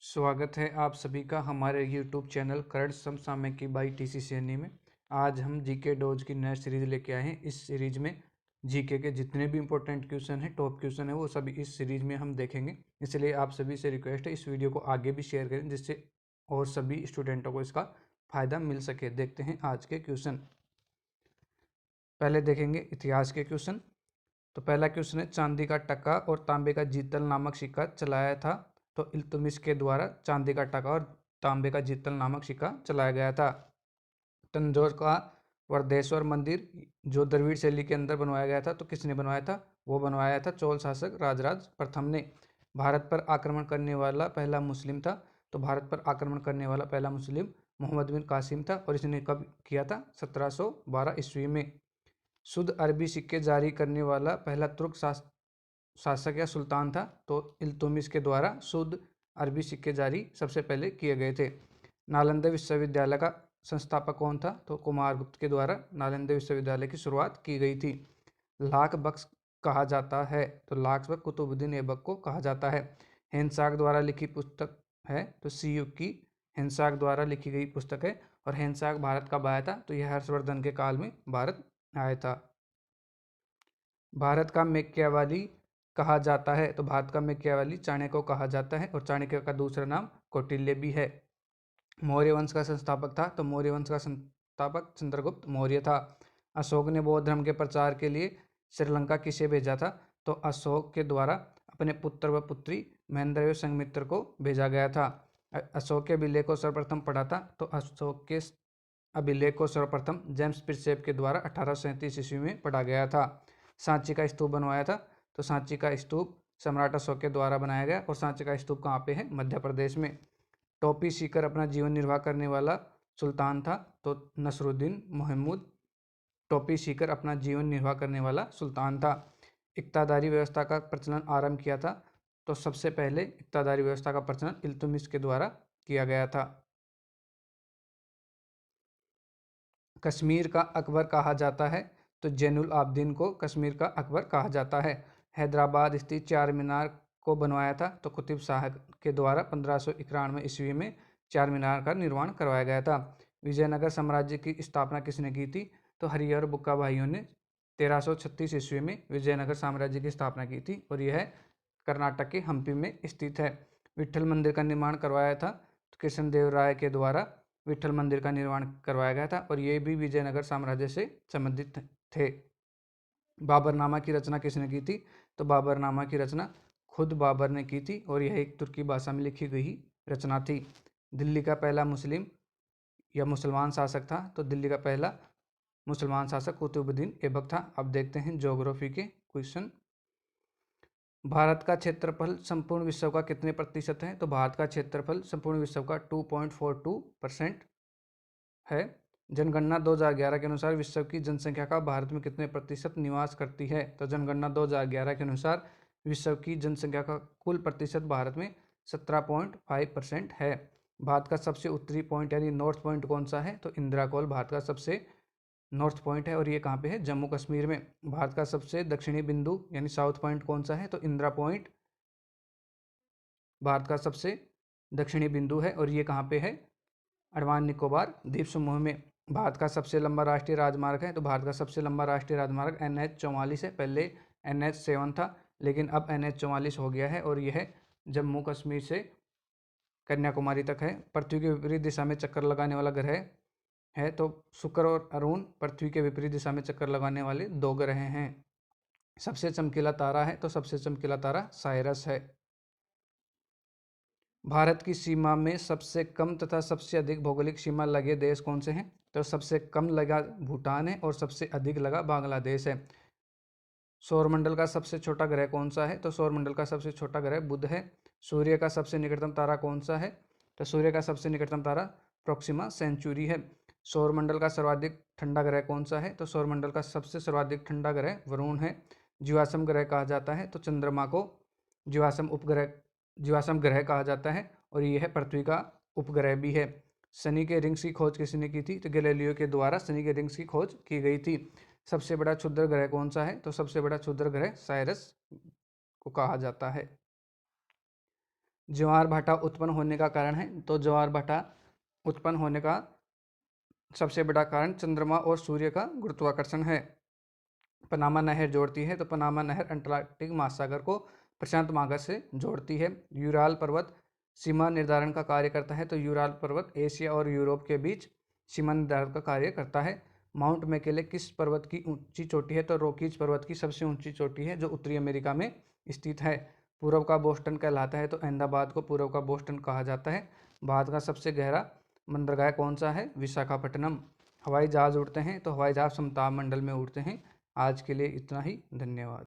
स्वागत है आप सभी का हमारे YouTube चैनल करंट समसामयिकी बाई TCCNE में। आज हम जीके डोज की नई सीरीज लेके आए हैं। इस सीरीज में जीके के जितने भी इंपॉर्टेंट क्वेश्चन हैं, टॉप क्वेश्चन है, वो सभी इस सीरीज में हम देखेंगे। इसलिए आप सभी से रिक्वेस्ट है, इस वीडियो को आगे भी शेयर करें जिससे और सभी स्टूडेंटों को इसका फ़ायदा मिल सके। देखते हैं आज के क्वेश्चन। पहले देखेंगे इतिहास के क्वेश्चन। तो पहला क्वेश्चन है, चांदी का टका और तांबे का जीतल नामक सिक्का चलाया था। तो इल्तुतमिश के द्वारा चांदी का टका और तांबे का जीतल नामक सिक्का चलाया गया था। तंजौर का वरदेश्वर मंदिर जो द्रविड़ शैली के अंदर बनवाया गया था, तो किसने बनवाया था? वो बनवाया था चोल शासक राजराज प्रथम ने। भारत पर आक्रमण करने वाला पहला मुस्लिम था। तो भारत पर आक्रमण करने वाला पहला मुस्लिम मोहम्मद बिन कासिम था और इसने कब किया था? 1712 ईस्वी में। शुद्ध अरबी सिक्के जारी करने वाला पहला तुर्क शासक या सुल्तान था। तो इल्तुतमिश के द्वारा शुद्ध अरबी सिक्के जारी सबसे पहले किए गए थे। नालंदा विश्वविद्यालय का संस्थापक कौन था? तो कुमारगुप्त के द्वारा नालंदा विश्वविद्यालय की शुरुआत की गई थी। लाख बख्श कहा जाता है, तो लाख बख्श कुतुबुद्दीन ऐबक को कहा जाता है। हेंसाक द्वारा लिखी पुस्तक है, तो सीयुक की हेंसाक द्वारा लिखी गई पुस्तक है। और हेंसाक भारत कब आया था? तो यह हर्षवर्धन के काल में भारत आया था। भारत का मैकियावेली कहा जाता है, तो भारत का मैकियावेली चाणक्य को कहा जाता है और चाणक्य का दूसरा नाम कौटिल्य भी है। मौर्य वंश का संस्थापक था, तो मौर्य वंश का संस्थापक चंद्रगुप्त मौर्य था। अशोक ने बौद्ध धर्म के प्रचार के लिए श्रीलंका किसे भेजा था? तो अशोक के द्वारा अपने पुत्र व पुत्री महेंद्र व संघमित्र को भेजा गया था। अशोक के अभिलेख को सर्वप्रथम पढ़ा था, तो अशोक के अभिलेख को सर्वप्रथम जेम्स प्रिंसेप के द्वारा 1837 ईस्वी में पढ़ा गया था। सांची का स्तूप बनवाया था, तो सांची का स्तूप सम्राट अशोक के द्वारा बनाया गया। और सांची का स्तूप कहाँ पे है? मध्य प्रदेश में। टोपी सीकर अपना जीवन निर्वाह करने वाला सुल्तान था, तो नसरुद्दीन महमूद टोपी सीकर अपना जीवन निर्वाह करने वाला सुल्तान था। इक्तादारी व्यवस्था का प्रचलन आरंभ किया था, तो सबसे पहले इक्तादारी व्यवस्था का प्रचलन इल्तुतमिश के द्वारा किया गया था। कश्मीर का अकबर कहा जाता है, तो जैनुल आबदीन को कश्मीर का अकबर कहा जाता है। हैदराबाद स्थित चार मीनार को बनवाया था, तो कुतुब शाह के द्वारा 1591 ईस्वी में चार मीनार का निर्माण करवाया गया था। विजयनगर साम्राज्य की स्थापना किसने की थी? तो हरिहर बुक्का भाइयों ने 1336 ईस्वी में विजयनगर साम्राज्य की स्थापना की थी और यह कर्नाटक के हम्पी में स्थित है। विट्ठल मंदिर का निर्माण करवाया था, तो कृष्णदेव राय के द्वारा विट्ठल मंदिर का निर्माण करवाया गया था और ये भी विजयनगर साम्राज्य से संबंधित थे। बाबरनामा की रचना किसने की थी? तो बाबरनामा की रचना खुद बाबर ने की थी और यह एक तुर्की भाषा में लिखी गई रचना थी। दिल्ली का पहला मुस्लिम या मुसलमान शासक था, तो दिल्ली का पहला मुसलमान शासक कुतुबुद्दीन ऐबक था। अब देखते हैं ज्योग्राफी के क्वेश्चन। भारत का क्षेत्रफल संपूर्ण विश्व का कितने प्रतिशत है? तो भारत का क्षेत्रफल संपूर्ण विश्व का 2.42% है। जनगणना 2011 के अनुसार विश्व की जनसंख्या का भारत में कितने प्रतिशत निवास करती है? तो जनगणना 2011 के अनुसार विश्व की जनसंख्या का कुल प्रतिशत भारत में 17.5% है। भारत का सबसे उत्तरी पॉइंट यानी नॉर्थ पॉइंट कौन सा है? तो इंदिरा कॉल भारत का सबसे नॉर्थ पॉइंट है और ये कहाँ पे है? जम्मू कश्मीर में। भारत का सबसे दक्षिणी बिंदु यानी साउथ पॉइंट कौन सा है? तो इंदिरा पॉइंट भारत का सबसे दक्षिणी बिंदु है और ये कहाँ पे है? अंडमान निकोबार द्वीप समूह में। भारत का सबसे लंबा राष्ट्रीय राजमार्ग है, तो भारत का सबसे लंबा राष्ट्रीय राजमार्ग NH44 है। पहले NH7 था, लेकिन अब NH44 हो गया है और यह जम्मू कश्मीर से कन्याकुमारी तक है। पृथ्वी के विपरीत दिशा में चक्कर लगाने वाला ग्रह है, तो शुक्र और अरुण पृथ्वी के विपरीत दिशा में चक्कर लगाने वाले दो ग्रह हैं। सबसे चमकीला तारा है, तो सबसे चमकीला तारा साइरस है। भारत की सीमा में सबसे कम तथा सबसे अधिक भौगोलिक सीमा लगे देश कौन से हैं? तो सबसे कम लगा भूटान है और सबसे अधिक लगा बांग्लादेश है। सौरमंडल का सबसे छोटा ग्रह कौन सा है? तो सौरमंडल का सबसे छोटा ग्रह बुध है। सूर्य का सबसे निकटतम तारा कौन सा है? तो सूर्य का सबसे निकटतम तारा प्रोक्सिमा सेंचुरी है। सौरमंडल का सर्वाधिक ठंडा ग्रह कौन सा है? तो सौरमंडल का सबसे सर्वाधिक ठंडा ग्रह वरुण है। जीवाश्म ग्रह कहा जाता है, तो चंद्रमा को जीवाश्म ग्रह कहा जाता है और यह पृथ्वी का उपग्रह भी है। शनि के रिंग्स की खोज किसने की थी? तो गैलीलियो के द्वारा शनि के रिंग्स की खोज की गई थी। सबसे बड़ा क्षुद्र ग्रह कौन सा है? तो सबसे बड़ा क्षुद्र ग्रह साइरस को कहा जाता है। ज्वार भाटा उत्पन्न होने का कारण है, तो ज्वार भाटा उत्पन्न होने का सबसे बड़ा कारण चंद्रमा और सूर्य का गुरुत्वाकर्षण है। पनामा नहर जोड़ती है, तो पनामा नहर अंटार्कटिक महासागर को प्रशांत महासागर से जोड़ती है। यूराल पर्वत सीमा निर्धारण का कार्य करता है, तो यूराल पर्वत एशिया और यूरोप के बीच सीमा निर्धारण का कार्य करता है। माउंट मैकेले किस पर्वत की ऊंची चोटी है, तो रॉकीज पर्वत की सबसे ऊंची चोटी है, जो उत्तरी अमेरिका में स्थित है। पूर्व का बोस्टन कहलाता है, तो अहमदाबाद को पूर्व का बोस्टन कहा जाता है। भारत का सबसे गहरा बंदरगाह कौन सा है? विशाखापट्टनम। हवाई जहाज उड़ते हैं, तो हवाई जहाज समताप मंडल में उड़ते हैं। आज के लिए इतना ही, धन्यवाद।